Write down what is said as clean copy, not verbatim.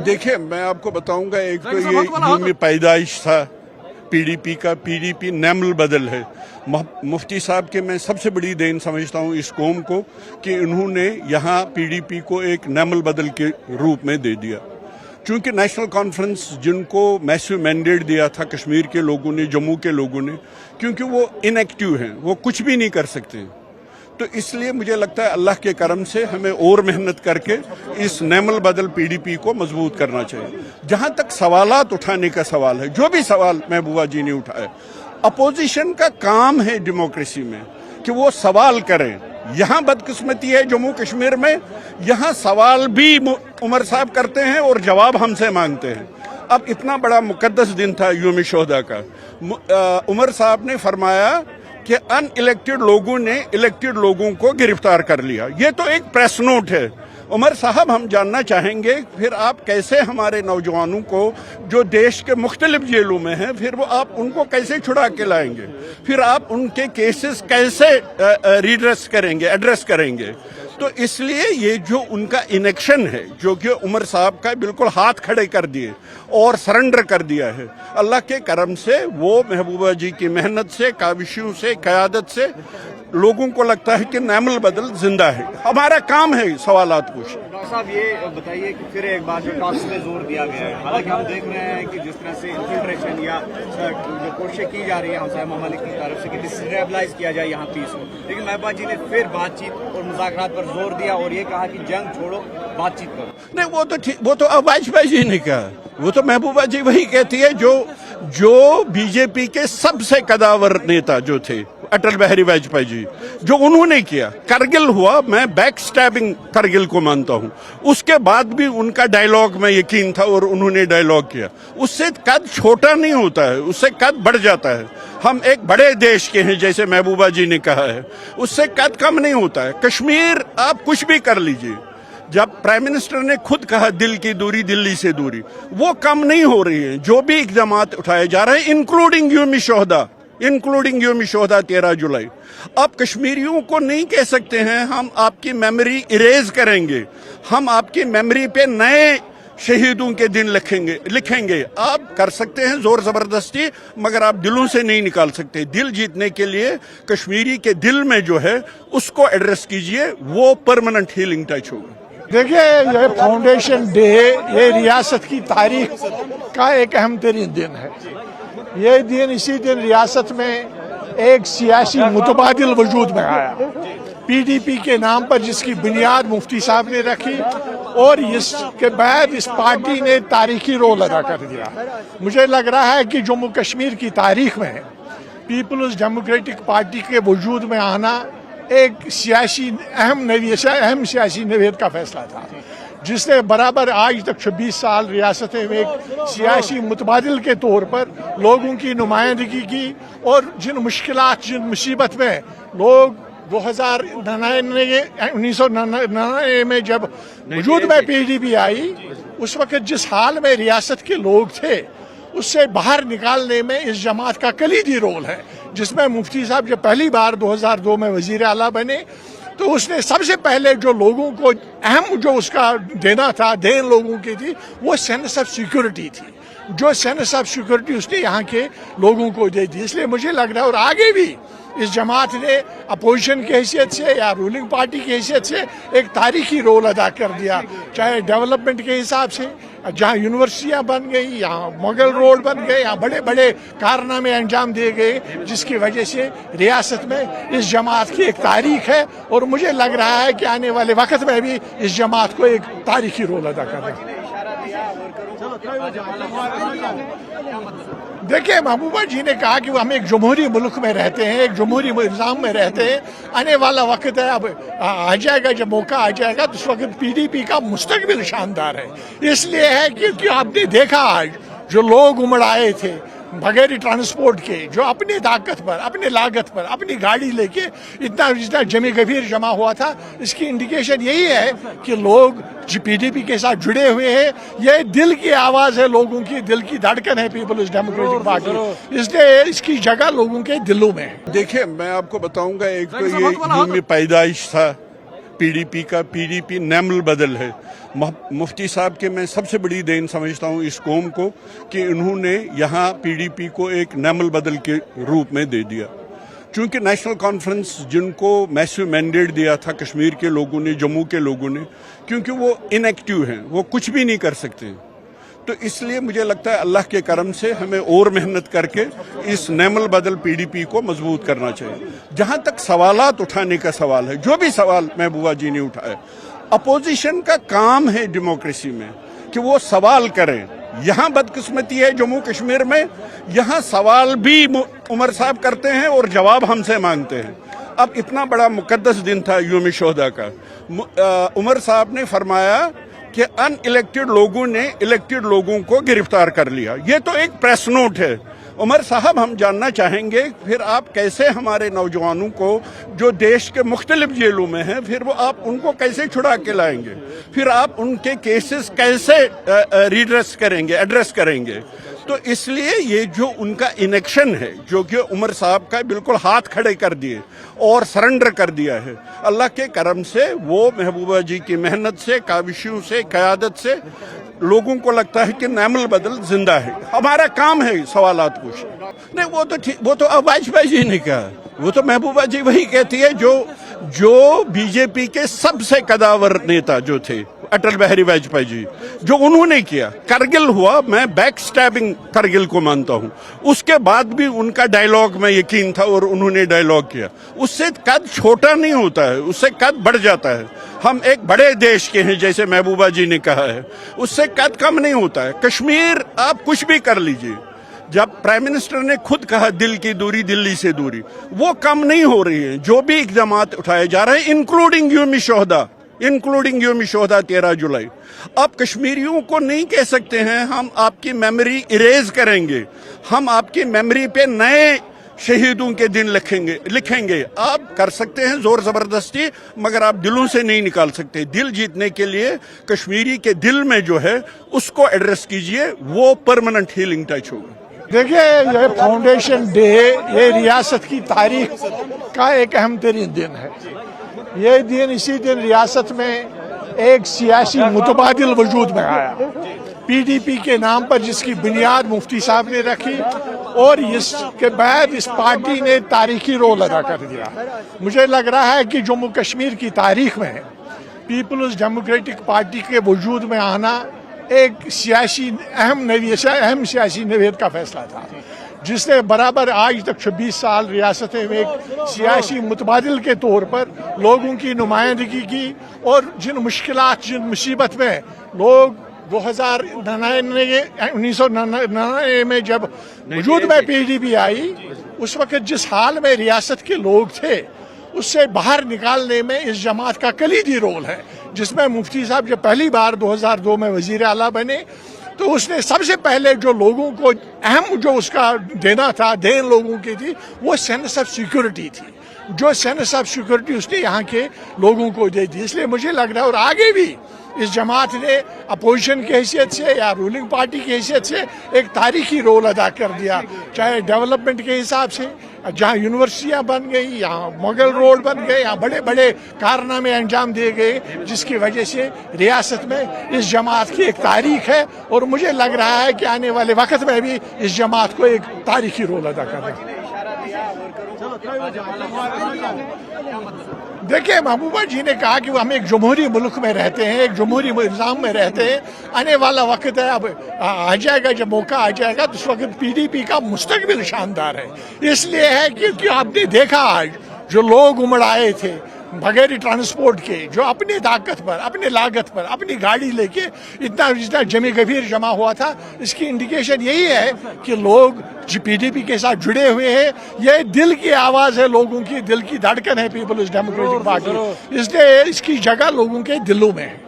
देखिए, मैं आपको बताऊंगा, एक तो ये यूं पैदाइश था पीडीपी का। पीडीपी नेमल बदल है। मुफ्ती साहब के मैं सबसे बड़ी देन समझता हूं इस कौम को कि उन्होंने यहाँ पीडीपी को एक नेमल बदल के रूप में दे दिया। चूंकि नेशनल कॉन्फ्रेंस जिनको मैसिव मैंडेट दिया था कश्मीर के लोगों ने, जम्मू के लोगों ने, क्योंकि वो इनएक्टिव हैं, वो कुछ भी नहीं कर सकते, तो इसलिए मुझे लगता है अल्लाह के करम से हमें और मेहनत करके इस नेमल बदल पीडीपी को मजबूत करना चाहिए। जहां तक सवालात उठाने का सवाल है, जो भी सवाल महबूबा जी ने उठाया, अपोजिशन का काम है डेमोक्रेसी में कि वो सवाल करें। यहाँ बदकिस्मती है जम्मू कश्मीर में, यहाँ सवाल भी उमर साहब करते हैं और जवाब हमसे मांगते हैं। अब इतना बड़ा मुकद्दस दिन था यौम शोहदा का, उमर साहब ने फरमाया कि अनइलेक्टेड लोगों ने इलेक्टेड लोगों को गिरफ्तार कर लिया। ये तो एक प्रेस नोट है। उमर साहब, हम जानना चाहेंगे फिर आप कैसे हमारे नौजवानों को जो देश के मुख्तलिफ जेलों में हैं, फिर वो आप उनको कैसे छुड़ा के लाएंगे, फिर आप उनके केसेस कैसे रिड्रेस करेंगे, एड्रेस करेंगे। तो इसलिए ये जो उनका इनेक्शन है, जो कि उमर साहब का बिल्कुल हाथ खड़े कर दिए और सरेंडर कर दिया है, अल्लाह के करम से वो महबूबा जी की मेहनत से, काविशों से, क़यादत से लोगों को लगता है कि नेमल बदल जिंदा है। हमारा काम है सवालात पूछ। डॉक्टर साहब, ये बताइए कि फिर एक बार जो टॉक्स में जोर दिया गया है, हालांकि हम देख रहे हैं कि जिस तरह से इन्फिल्ट्रेशन या जो कोशिशें की जा रही है हमसाया ममालिक की तरफ से कि डिस्टेबलाइज किया जाए यहाँ पीस को, लेकिन महबूबा जी ने फिर बातचीत और मुज़ाकरात पर जोर दिया और ये कहा कि जंग छोड़ो, बातचीत करो। नहीं, वो तो ठीक, वो तो अब वाजपेयी जी ने कहा, वो तो महबूबा जी वही कहती है जो बीजेपी के सबसे कदावर नेता जो थे, अटल बिहारी वाजपेयी जी, जो उन्होंने किया। करगिल हुआ, मैं बैक स्टैबिंग करगिल को मानता हूं, उसके बाद भी उनका डायलॉग में यकीन था और उन्होंने डायलॉग किया। उससे कद छोटा नहीं होता है, उससे कद बढ़ जाता है। हम एक बड़े देश के हैं, जैसे महबूबा जी ने कहा है, उससे कद कम नहीं होता है। कश्मीर आप कुछ भी कर लीजिए, जब प्राइम मिनिस्टर ने खुद कहा दिल की दूरी दिल्ली से दूरी, वो कम नहीं हो रही है। जो भी इक़दामात उठाए जा रहे हैं, इंक्लूडिंग यौम शोहदा 13 जुलाई। आप कश्मीरियों को नहीं कह सकते हैं हम आपकी मेमोरी इरेज करेंगे, हम आपकी मेमोरी पे नए शहीदों के दिन लिखेंगे। आप कर सकते हैं जोर जबरदस्ती, मगर आप दिलों से नहीं निकाल सकते। दिल जीतने के लिए कश्मीरी के दिल में जो है उसको एड्रेस कीजिए, वो परमानेंट हीलिंग टच होगा। देखिए, यह फाउंडेशन डे ये रियासत की तारीख का एक अहम तरीन दिन है। ये दिन, इसी दिन रियासत में एक सियासी मुतबादिल वजूद में आया, पीडीपी के नाम पर, जिसकी बुनियाद मुफ्ती साहब ने रखी और इसके बाद इस पार्टी ने तारीखी रोल अदा कर दिया। मुझे लग रहा है कि जम्मू कश्मीर की तारीख में पीपल्स डेमोक्रेटिक पार्टी के वजूद में आना एक अहम सियासी नवेद का फैसला था, जिसने बराबर आज तक 26 साल रियासतें में एक सियासी मुतबादिल के तौर पर लोगों की नुमाइंदगी की और जिन मुश्किलात, जिन मुसीबत में लोग 1999 में जब वजूद में पीडीपी आई, उस वक्त जिस हाल में रियासत के लोग थे, उससे बाहर निकालने में इस जमात का कलीदी रोल है। जिसमें मुफ्ती साहब जब पहली बार 2002 में वजीर आला बने, तो उसने सबसे पहले जो लोगों को अहम जो उसका देना था, देन लोगों की थी, वो सेंस ऑफ सिक्योरिटी थी। जो सेंस ऑफ सिक्योरिटी उसने यहाँ के लोगों को दे दी। इसलिए मुझे लग रहा है, और आगे भी इस जमात ने अपोजिशन की हैसियत से या रूलिंग पार्टी की हैसियत से एक तारीखी रोल अदा कर दिया, चाहे डेवलपमेंट के हिसाब से, जहाँ यूनिवर्सिटियाँ बन गई, यहाँ मुगल रोड बन गए, यहाँ बड़े बड़े कारनामे अंजाम दिए गए, जिसकी वजह से रियासत में इस जमात की एक तारीख है। और मुझे लग रहा है कि आने वाले वक्त में भी इस जमात को एक तारीखी रोल अदा करना है। देखिए, महबूबा जी ने कहा कि हम एक जमहूरी मुल्क में रहते हैं, एक जमहूरी निज़ाम में रहते हैं। आने वाला वक्त है, अब आ जाएगा, जब मौका आ जाएगा तो उस वक्त पीडीपी का मुस्तकबिल शानदार है। इसलिए है क्योंकि आपने देखा आज जो लोग उमड़ आए थे बगैर ट्रांसपोर्ट के, जो अपनी ताकत पर, अपनी लागत पर, अपनी गाड़ी लेके इतना जमी गभीर जमा हुआ था, इसकी इंडिकेशन यही है कि लोग पीडीपी के साथ जुड़े हुए हैं। ये दिल की आवाज है, लोगों की दिल की धड़कन है पीपल्स डेमोक्रेटिक पार्टी, इसलिए इसकी जगह लोगों के दिलों में है। देखिए, मैं आपको बताऊंगा, एक तो ये यूं पैदाइश था पीडीपी का पीडीपी नेमल बदल है। मुफ्ती साहब के मैं सबसे बड़ी देन समझता हूँ इस कौम को कि उन्होंने यहाँ पीडीपी को एक नेमल बदल के रूप में दे दिया। चूंकि नेशनल कॉन्फ्रेंस जिनको मैसिव मैंडेट दिया था कश्मीर के लोगों ने, जम्मू के लोगों ने, क्योंकि वो इनएक्टिव हैं, वो कुछ भी नहीं कर सकते, तो इसलिए मुझे लगता है अल्लाह के करम से हमें और मेहनत करके इस नेमल बदल पीडीपी को मजबूत करना चाहिए। जहां तक सवालात उठाने का सवाल है, जो भी सवाल महबूबा जी ने उठाया, अपोजिशन का काम है डेमोक्रेसी में कि वो सवाल करें। यहाँ बदकिस्मती है जम्मू कश्मीर में, यहाँ सवाल भी उमर साहब करते हैं और जवाब हमसे मांगते हैं। अब इतना बड़ा मुकद्दस दिन था यौम शोहदा का, उमर साहब ने फरमाया कि अनइलेक्टेड लोगों ने इलेक्टेड लोगों को गिरफ्तार कर लिया। ये तो एक प्रेस नोट है। उमर साहब, हम जानना चाहेंगे फिर आप कैसे हमारे नौजवानों को जो देश के मुख्तलिफ जेलों में हैं, फिर वो आप उनको कैसे छुड़ा के लाएंगे, फिर आप उनके केसेस कैसे रिड्रेस करेंगे, एड्रेस करेंगे। तो इसलिए ये जो उनका इनेक्शन है, जो कि उमर साहब का बिल्कुल हाथ खड़े कर दिए और सरेंडर कर दिया है, अल्लाह के करम से वो महबूबा जी की मेहनत से, काविशों से, क़यादत से लोगों को लगता है कि नेमल बदल जिंदा है। हमारा काम है सवालात पूछना। नहीं, वो तो ठीक, वो तो अब वाजपेयी जी ने कहा, वो तो महबूबा जी वही कहती है जो बीजेपी के सबसे कदावर नेता जो थे, अटल बिहारी वाजपेयी जी, जो उन्होंने किया। करगिल हुआ, मैं बैक स्टैबिंग करगिल को मानता हूं, उसके बाद भी उनका डायलॉग में यकीन था और उन्होंने डायलॉग किया। उससे कद छोटा नहीं होता है, उससे कद बढ़ जाता है। हम एक बड़े देश के हैं, जैसे महबूबा जी ने कहा है, उससे कद कम नहीं होता है। कश्मीर आप कुछ भी कर लीजिए, जब प्राइम मिनिस्टर ने खुद कहा दिल की दूरी दिल्ली से दूरी, वो कम नहीं हो रही है। जो भी इक़दामात उठाए जा रहे हैं, इंक्लूडिंग यौम शोहदा 13 जुलाई। आप कश्मीरियों को नहीं कह सकते हैं हम आपकी मेमोरी इरेज करेंगे, हम आपकी मेमोरी पे नए शहीदों के दिन लिखेंगे। आप कर सकते हैं जोर जबरदस्ती, मगर आप दिलों से नहीं निकाल सकते। दिल जीतने के लिए कश्मीरी के दिल में जो है उसको एड्रेस कीजिए, वो परमानेंट हीलिंग टच होगा। देखिए, यह फाउंडेशन डे ये रियासत की तारीख का एक अहम तरीन दिन है। ये दिन, इसी दिन रियासत में एक सियासी मुतबादिल वजूद में आया, पीडीपी के नाम पर, जिसकी बुनियाद मुफ्ती साहब ने रखी, और इसके बाद इस पार्टी ने तारीखी रोल अदा कर दिया। मुझे लग रहा है कि जम्मू कश्मीर की तारीख में पीपल्स डेमोक्रेटिक पार्टी के वजूद में आना एक अहम सियासी नवेद का फैसला था, जिसने बराबर आज तक 26 साल रियासतें में एक सियासी मुतबादिल के तौर पर लोगों की नुमाइंदगी की, और जिन मुश्किलात, जिन मुसीबत में लोग 1999 में जब वजूद में पीडीपी आई, उस वक्त जिस हाल में रियासत के लोग थे, उससे बाहर निकालने में इस जमात का कलीदी रोल है। जिसमें मुफ्ती साहब जब पहली बार 2002 में वजीर आला बने, तो उसने सबसे पहले जो लोगों को अहम जो उसका देना था, देन लोगों की थी, वो सेंस ऑफ सिक्योरिटी थी। जो सेंस ऑफ सिक्योरिटी उसने यहाँ के लोगों को दे दी। इसलिए मुझे लग रहा है, और आगे भी इस जमात ने अपोजिशन की हैसियत से या रूलिंग पार्टी की हैसियत से एक तारीखी रोल अदा कर दिया, चाहे डेवलपमेंट के हिसाब से, जहाँ यूनिवर्सिटियाँ बन गई, यहाँ मुगल रोड बन गए, यहाँ बड़े बड़े कारनामे अंजाम दिए गए, जिसकी वजह से रियासत में इस जमात की एक तारीख है। और मुझे लग रहा है कि आने वाले वक्त में भी इस जमात को एक तारीखी रोल अदा करना। देखिए, महबूबा जी ने कहा कि हम एक जमहूरी मुल्क में रहते हैं, एक जमहूरी निज़ाम में रहते हैं। आने वाला वक्त है, अब आ जाएगा, जब मौका आ जाएगा, तो उस वक्त पीडीपी का मुस्तकबिल शानदार है। इसलिए है क्योंकि आपने देखा आज जो लोग उमड़ आए थे बगैर ट्रांसपोर्ट के, जो अपनी ताकत पर, अपनी लागत पर, अपनी गाड़ी लेके इतना जमी गभीर जमा हुआ था, इसकी इंडिकेशन यही है कि लोग पीडीपी के साथ जुड़े हुए हैं। ये दिल की आवाज है, लोगों की दिल की धड़कन है पीपल्स डेमोक्रेटिक पार्टी, इसलिए इसकी जगह लोगों के दिलों में है।